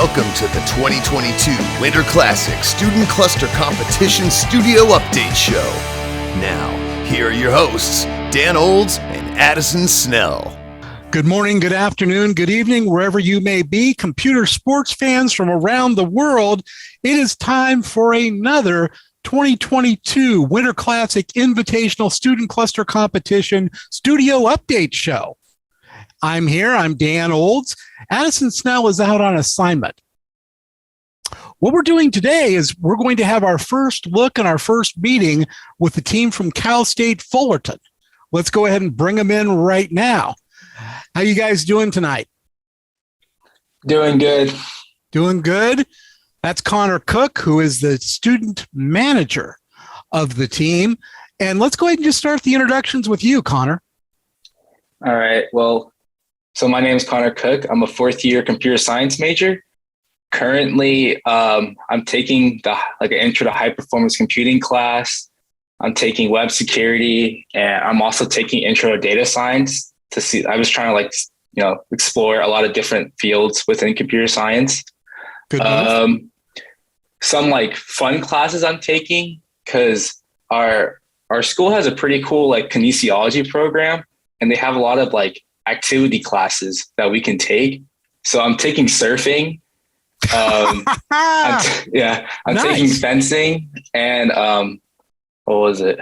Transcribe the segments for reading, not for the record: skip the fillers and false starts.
Welcome to the 2022 Winter Classic Student Cluster Competition Studio Update Show. Now, here are your hosts, Dan Olds and Addison Snell. Good morning, good afternoon, good evening, wherever you may be, computer sports fans from around the world. It is time for another 2022 Winter Classic Invitational Student Cluster Competition Studio Update Show. I'm here. I'm Dan Olds. Addison Snell is out on assignment. What we're doing today is we're going to have our first look and our first meeting with the team from Cal State Fullerton. Let's go ahead and bring them in right now. How you guys doing tonight? Doing good. Doing good. That's Conor Cook, who is the student manager of the team. And let's go ahead and just start the introductions with you, Conor. All right. Well, so my name is Conor Cook. I'm a fourth year computer science major. Currently, I'm taking an intro to high performance computing class. I'm taking web security, and I'm also taking intro to data science to see. I was trying to explore a lot of different fields within computer science. Good. Some fun classes I'm taking because our school has a pretty cool kinesiology program, and they have a lot of activity classes that we can take. So I'm taking surfing. I'm Nice. taking fencing, and what was it?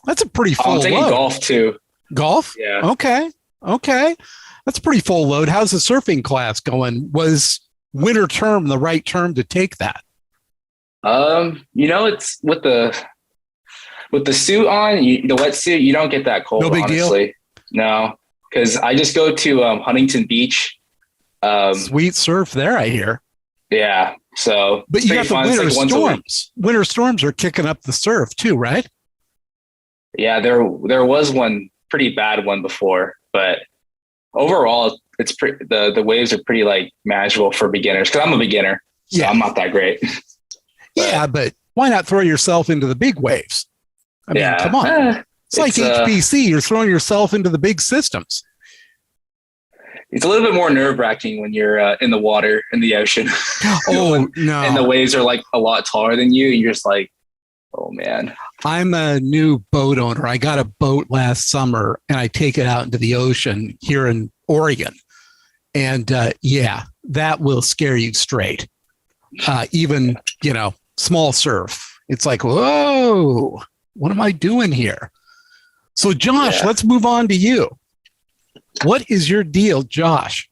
That's a pretty full I'm taking load. golf too. Golf? Yeah. Okay. That's a pretty full load. How's the surfing class going? Was winter term the right term to take that? It's with the suit on, the wetsuit, you don't get that cold. No big honestly. deal? No, because I just go to Huntington Beach. Sweet surf there, I hear. Yeah. So, But you got the winter storms. Winter storms are kicking up the surf too, right? Yeah, there was one pretty bad one before, but overall, it's pretty. The waves are pretty manageable for beginners. Because I'm a beginner, so Yeah. I'm not that great. Yeah, but why not throw yourself into the big waves? I mean, come on. It's like HBC. You're throwing yourself into the big systems. It's a little bit more nerve-wracking when you're in the water, in the ocean. Oh, no. And the waves are a lot taller than you. And you're just oh, man. I'm a new boat owner. I got a boat last summer, and I take it out into the ocean here in Oregon. And that will scare you straight. Even, small surf. It's whoa, what am I doing here? So, Josh, Let's move on to you. What is your deal, Josh?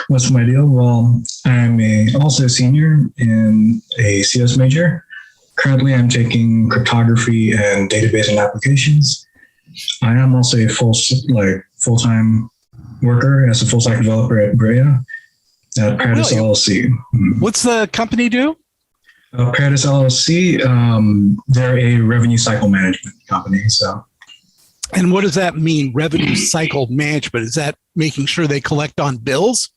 What's my deal? Well, I'm also a senior in a CS major. Currently, I'm taking cryptography and database and applications. I am also a full-time worker as a full-stack developer at Brea at Paradise LLC. What's the company do? Paradise LLC, they're a revenue cycle management company. So, and what does that mean? Revenue cycle management? Is that making sure they collect on bills?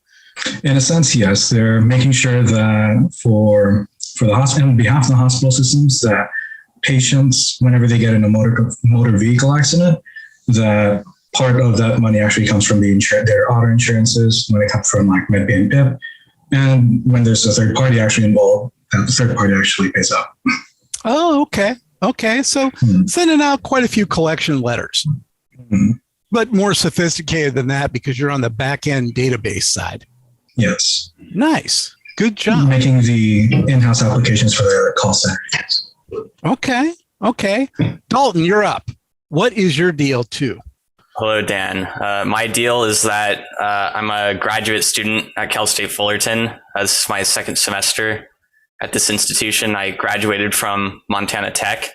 In a sense, yes. They're making sure that for the hospital, on behalf of the hospital systems, that patients, whenever they get in a motor vehicle accident, that part of that money actually comes from their auto insurances, when it comes from MedPay and PIP. And when there's a third party actually involved, the third party actually pays out. Oh, okay. Okay. So sending out quite a few collection letters, but more sophisticated than that because you're on the back end database side. Yes. Nice. Good job. Making the in-house applications for their call center. Okay. Dalton, you're up. What is your deal too? Hello, Dan. My deal is that I'm a graduate student at Cal State Fullerton. This is my second semester at this institution. I graduated from Montana Tech.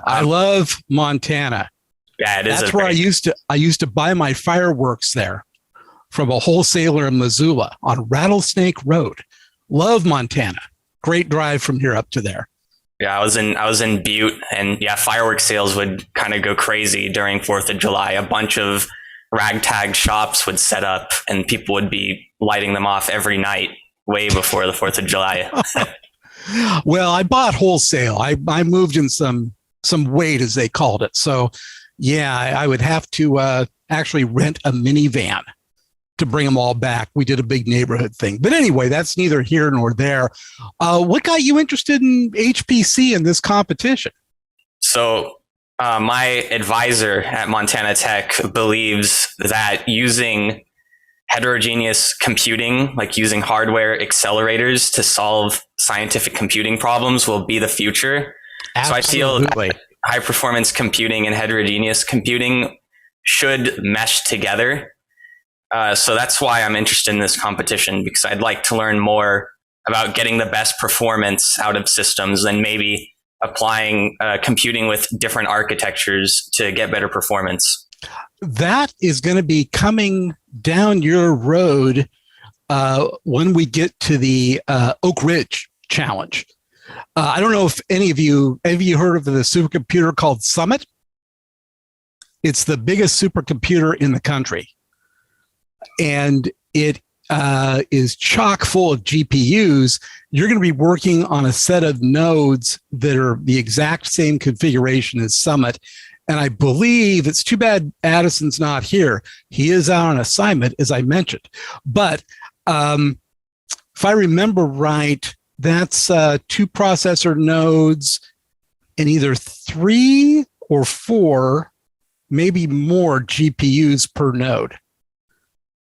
I love Montana. Yeah, it is. That's where I used to buy my fireworks there from a wholesaler in Missoula on Rattlesnake Road. Love Montana. Great drive from here up to there. Yeah, I was in Butte, and fireworks sales would kind of go crazy during 4th of July. A bunch of ragtag shops would set up, and people would be lighting them off every night, way before the 4th of July. Well, I bought wholesale. I moved in some weight, as they called it. So, I would have to actually rent a minivan to bring them all back. We did a big neighborhood thing. But anyway, that's neither here nor there. What got you interested in HPC in this competition? So my advisor at Montana Tech believes that using heterogeneous computing, like using hardware accelerators to solve scientific computing problems, will be the future. Absolutely. So I feel high performance computing and heterogeneous computing should mesh together. So that's why I'm interested in this competition, because I'd like to learn more about getting the best performance out of systems and maybe applying computing with different architectures to get better performance. That is going to be coming down your road when we get to the Oak Ridge Challenge. I don't know if any of you heard of the supercomputer called Summit. It's the biggest supercomputer in the country, and it is chock full of GPUs. You're going to be working on a set of nodes that are the exact same configuration as Summit. And I believe it's too bad Addison's not here. He is out on assignment, as I mentioned. But if I remember right, that's 2 processor nodes and either 3 or 4, maybe more GPUs per node.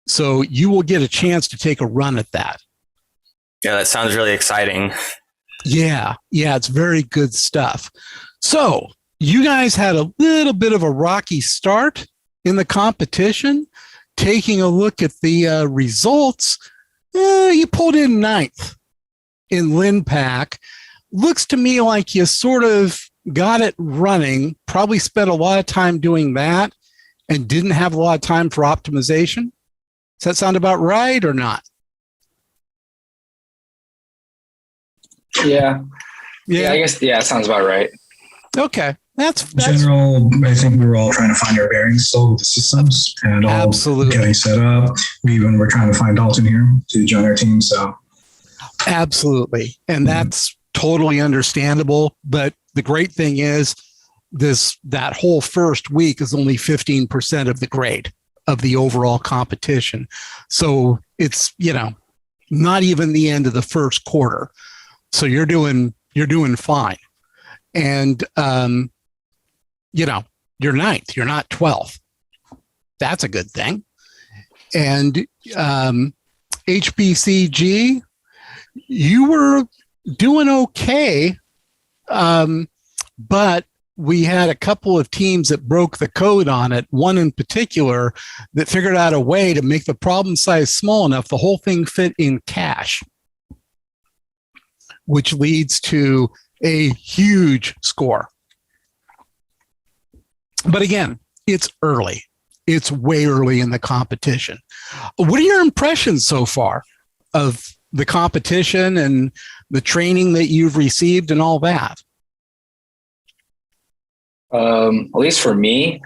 So you will get a chance to take a run at that. Yeah, that sounds really exciting. Yeah, it's very good stuff. So you guys had a little bit of a rocky start in the competition. Taking a look at the results, you pulled in 9th in LinPack. Looks to me like you sort of got it running, probably spent a lot of time doing that and didn't have a lot of time for optimization. Does that sound about right or not? Yeah, I guess, it sounds about right. Okay. That's general. I think we were all trying to find our bearings still with the systems and all absolutely getting set up. We even were trying to find Dalton here to join our team. So absolutely. And that's totally understandable. But the great thing is that whole first week is only 15% of the grade of the overall competition. So it's, not even the end of the first quarter. So you're doing fine. And, you're 9th, you're not 12th. That's a good thing. And HBCG, you were doing okay, but we had a couple of teams that broke the code on it, one in particular that figured out a way to make the problem size small enough the whole thing fit in cache, which leads to a huge score. But again, it's early. It's way early in the competition. What are your impressions so far of the competition and the training that you've received and all that? At least for me,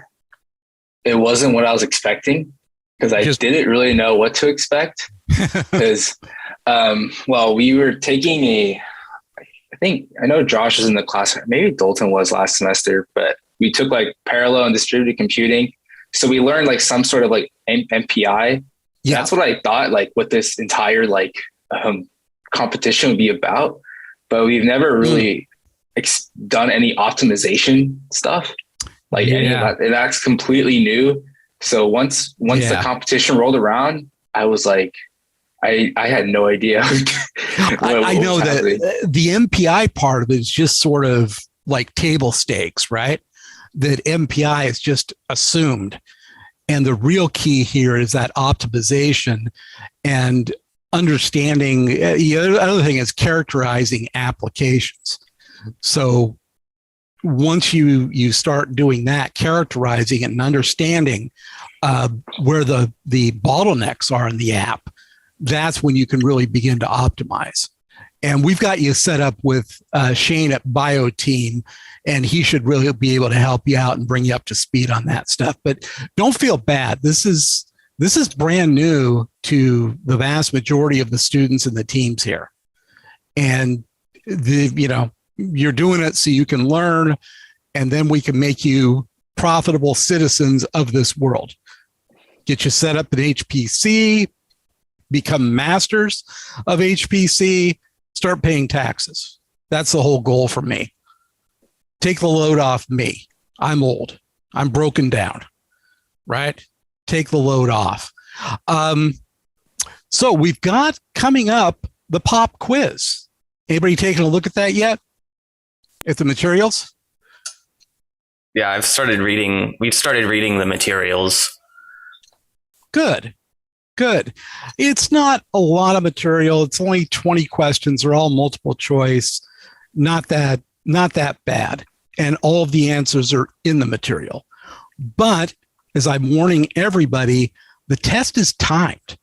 it wasn't what I was expecting, because I didn't really know what to expect. Because, we were taking I know Josh was in the class, maybe Dalton was last semester, but we took like parallel and distributed computing. So we learned like some sort of like MPI. Yeah. That's what I thought, like what this entire competition would be about. But we've never really done any optimization stuff, any of that. And that's completely new. So once the competition rolled around, I was like, I had no idea. I know that the MPI part of it is just sort of like table stakes, right? That MPI is just assumed. And the real key here is that optimization and understanding. The other thing is characterizing applications. So once you start doing that, characterizing it and understanding where the bottlenecks are in the app, that's when you can really begin to optimize. And we've got you set up with Shane at BioTeam, and he should really be able to help you out and bring you up to speed on that stuff. But don't feel bad. This is brand new to the vast majority of the students and the teams here. And you're doing it so you can learn, and then we can make you profitable citizens of this world. get you set up in HPC, become masters of HPC, start paying taxes. That's the whole goal for me. Take the load off me. I'm old. I'm broken down, right? Take the load off. So we've got coming up the pop quiz. Anybody taking a look at that yet? At the materials? Yeah, we've started reading the materials. Good. It's not a lot of material. It's only 20 questions. They're all multiple choice. Not that bad. And all of the answers are in the material. But as I'm warning everybody, the test is timed.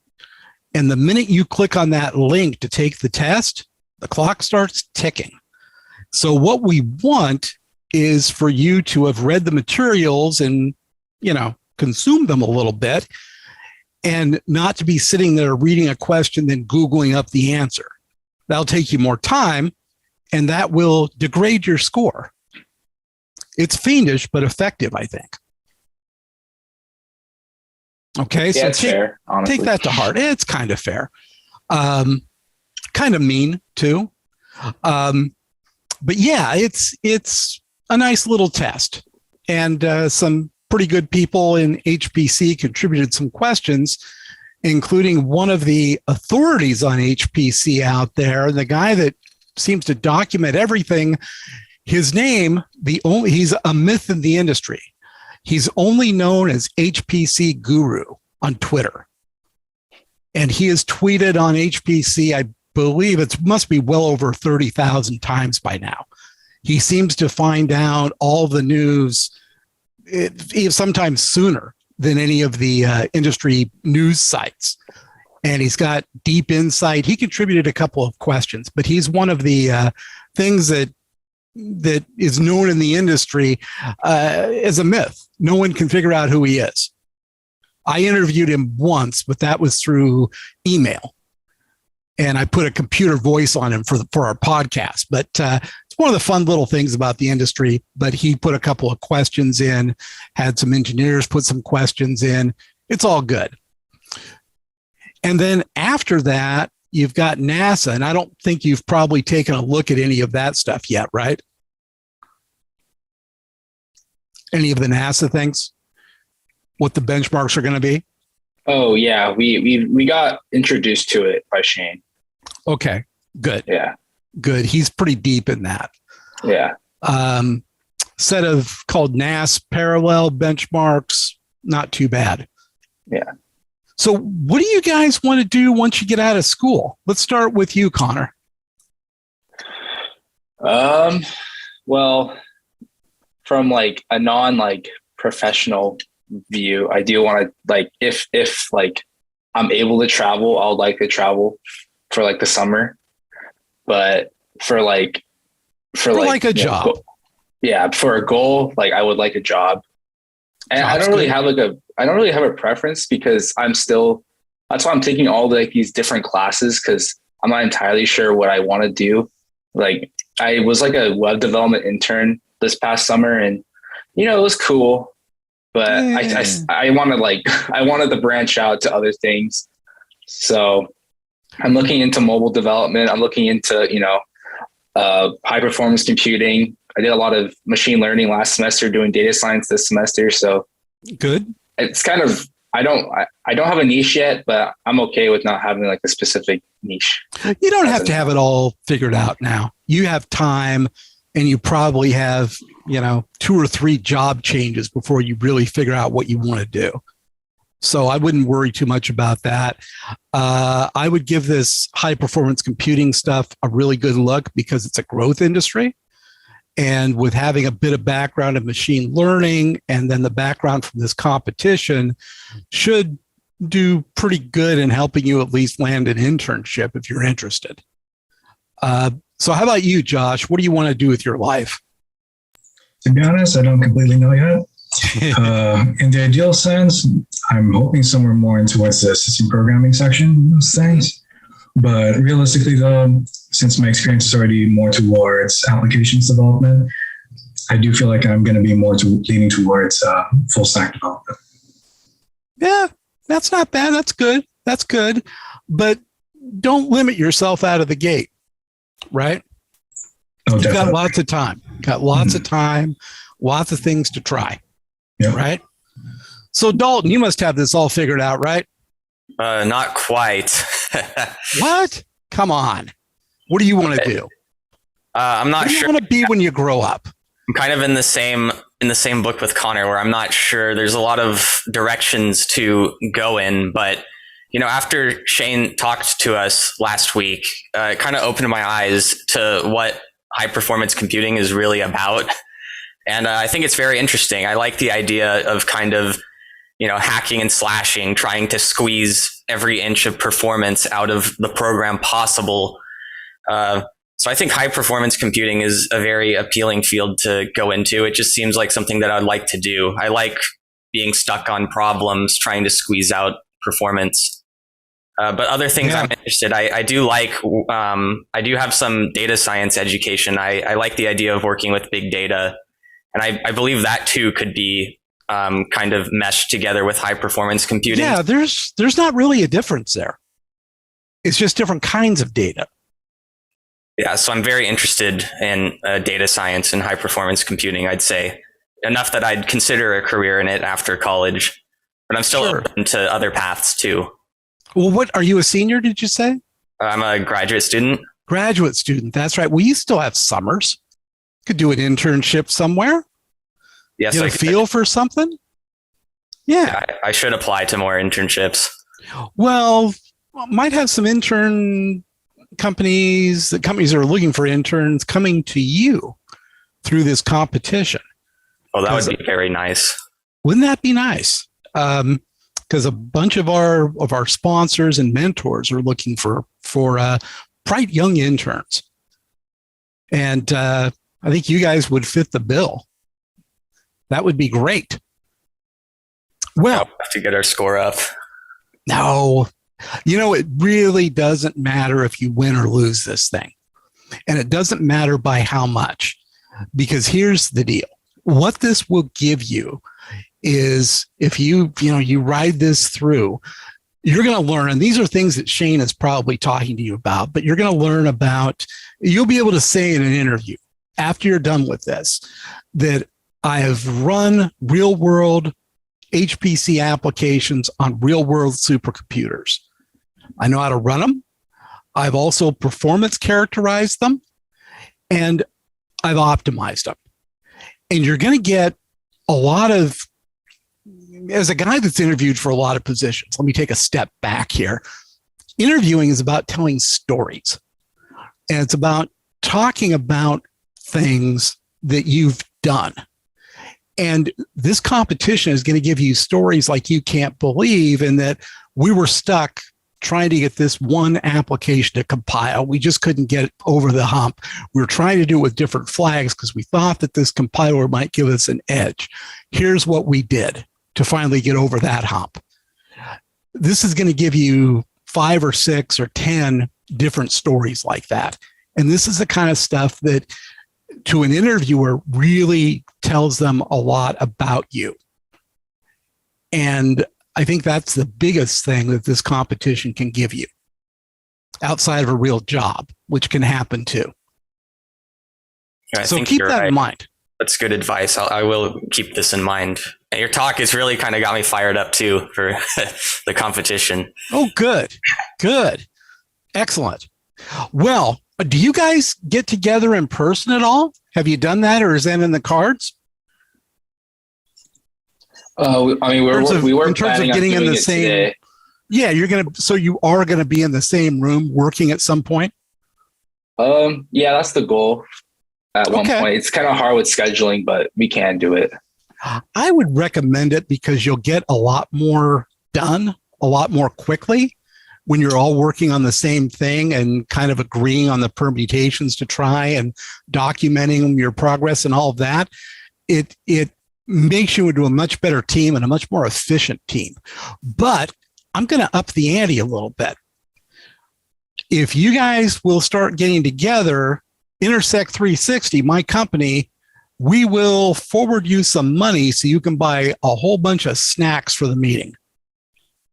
And the minute you click on that link to take the test, the clock starts ticking. So what we want is for you to have read the materials and, consume them a little bit, and not to be sitting there reading a question, then Googling up the answer. That'll take you more time, and that will degrade your score. It's fiendish, but effective, I think. Okay, yeah, so fair, take that to heart. It's kind of fair. Kind of mean, too. But yeah, it's a nice little test. And some pretty good people in HPC contributed some questions, including one of the authorities on HPC out there, the guy that seems to document everything. His name, he's a myth in the industry. He's only known as HPC Guru on Twitter. And he has tweeted on HPC, I believe it must be well over 30,000 times by now. He seems to find out all the news sometimes sooner than any of the industry news sites. And he's got deep insight. He contributed a couple of questions, but he's one of the things that is known in the industry as a myth. No one can figure out who he is. I interviewed him once, but that was through email. And I put a computer voice on him for our podcast. But it's one of the fun little things about the industry. But he put a couple of questions in, had some engineers put some questions in. It's all good. And then after that, you've got NASA. And I don't think you've probably taken a look at any of that stuff yet, right? Any of the NASA things? What the benchmarks are going to be? Oh, yeah. We got introduced to it by Shane. Okay, good. Yeah. Good. He's pretty deep in that. Yeah. Set of called NAS parallel benchmarks. Not too bad. Yeah. So what do you guys want to do once you get out of school? Let's start with you, Connor. Well, from like a professional view, I do want to if I'm able to travel, I would like to travel for the summer, but for a job. For a goal, I would like a job. And I don't really have a preference because that's why I'm taking all these different classes, because I'm not entirely sure what I want to do. I was a web development intern this past summer, and it was cool, but I wanted to branch out to other things. So I'm looking into mobile development. I'm looking into, high performance computing. I did a lot of machine learning last semester, doing data science this semester. So good. It's kind of, I don't have a niche yet, but I'm okay with not having a specific niche. You don't have to have it all figured out now. You have time, and you probably have, 2 or 3 job changes before you really figure out what you want to do. So I wouldn't worry too much about that. I would give this high performance computing stuff a really good look because it's a growth industry. And with having a bit of background in machine learning and then the background from this competition should do pretty good in helping you at least land an internship if you're interested. So how about you, Josh? What do you want to do with your life? To be honest, I don't completely know yet. In the ideal sense, I'm hoping somewhere more in towards the system programming section, those things. But realistically, though, since my experience is already more towards applications development, I do feel like I'm going to be more leaning towards full stack development. Yeah, That's not bad. That's good. That's good. But don't limit yourself out of the gate, right? Oh, You've got definitely. lots of time. Got lots of time, lots of things to try. Yeah. Right? So Dalton, you must have this all figured out, right? Not quite. What? Come on. What do you want to do? I'm not What do you sure. want to be when you grow up? I'm kind of in the same book with Connor, where I'm not sure. There's a lot of directions to go in, but after Shane talked to us last week, it kind of opened my eyes to what high performance computing is really about. And I think it's very interesting. I like the idea of kind of, hacking and slashing, trying to squeeze every inch of performance out of the program possible. So I think high performance computing is a very appealing field to go into. It just seems like something that I'd like to do. I like being stuck on problems, trying to squeeze out performance. But other things I'm interested, I do like, I do have some data science education. I like the idea of working with big data. And I believe that too could be kind of meshed together with high performance computing. Yeah, there's not really a difference there. It's just different kinds of data. Yeah, so I'm very interested in data science and high performance computing, I'd say. Enough that I'd consider a career in it after college. But I'm still open to other paths too. Well, what are you, a senior, did you say? I'm a graduate student. Graduate student, that's right. Well, you still have summers. Could do an internship somewhere. Yes, Get a feel for something. Yeah. I should apply to more internships. Well, might have some intern companies that are looking for interns coming to you through this competition. Oh, that would be very nice. Wouldn't that be nice? Because a bunch of our sponsors and mentors are looking for bright young interns, and I think you guys would fit the bill. That would be great. Well, we'll have to get our score up. No, it really doesn't matter if you win or lose this thing. And it doesn't matter by how much, because here's the deal. What this will give you is if you ride this through, you're going to learn, and these are things that Shane is probably talking to you about, but you're going to learn about, you'll be able to say in an interview after you're done with this, that I have run real world HPC applications on real world supercomputers. I know how to run them. I've also performance characterized them, and I've optimized them. And you're going to get a lot of, as a guy that's interviewed for a lot of positions, let me take a step back here. Interviewing is about telling stories, and it's about talking about things that you've done. And this competition is going to give you stories like you can't believe, and that we were stuck trying to get this one application to compile. We just couldn't get over the hump. We were trying to do it with different flags because we thought that this compiler might give us an edge. Here's what we did to finally get over that hump. This is going to give you 5 or 6 or 10 different stories like that. And this is the kind of stuff that to an interviewer really tells them a lot about you. And I think that's the biggest thing that this competition can give you outside of a real job, which can happen too. So keep that in mind. That's good advice. I will keep this in mind. And your talk has really kind of got me fired up too for the competition. Oh, good. Good. Excellent. Well, do you guys get together in person at all? Have you done that, or is that in the cards? I mean, we were in terms of getting in the same. Today. Yeah, so you are gonna be in the same room working at some point. Yeah, that's the goal. At one point, it's kind of hard with scheduling, but we can do it. I would recommend it because you'll get a lot more done a lot more quickly when you're all working on the same thing and kind of agreeing on the permutations to try and documenting your progress and all of that. It makes you into a much better team and a much more efficient team. But I'm going to up the ante a little bit. If you guys will start getting together, Intersect 360, my company, we will forward you some money so you can buy a whole bunch of snacks for the meeting.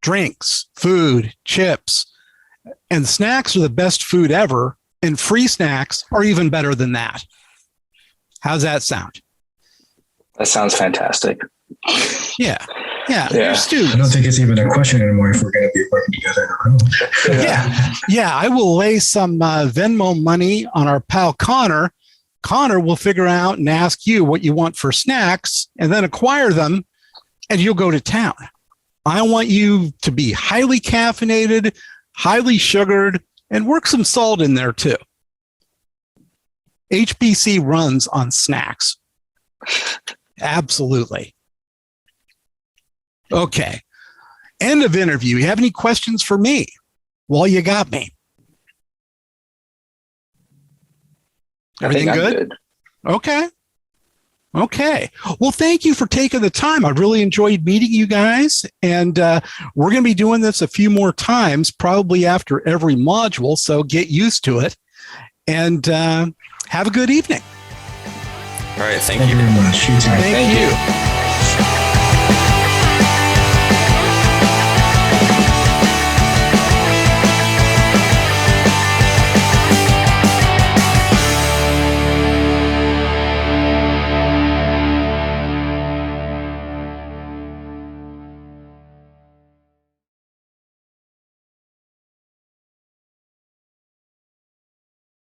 drinks, food, chips, and snacks are the best food ever. And free snacks are even better than that. How's that sound? That sounds fantastic. Yeah. You're students. I don't think it's even a question anymore if we're going to be working together in a room. Yeah. I will lay some Venmo money on our pal Conor. Conor will figure out and ask you what you want for snacks and then acquire them, and you'll go to town. I want you to be highly caffeinated, highly sugared, and work some salt in there too. HBC runs on snacks. Absolutely. Okay. End of interview. You have any questions for me? Well, you got me. Everything good? Okay. Well, thank you for taking the time. I really enjoyed meeting you guys. And we're going to be doing this a few more times, probably after every module. So get used to it. And have a good evening. All right. Thank Thank you. you very much. You too. Thank you.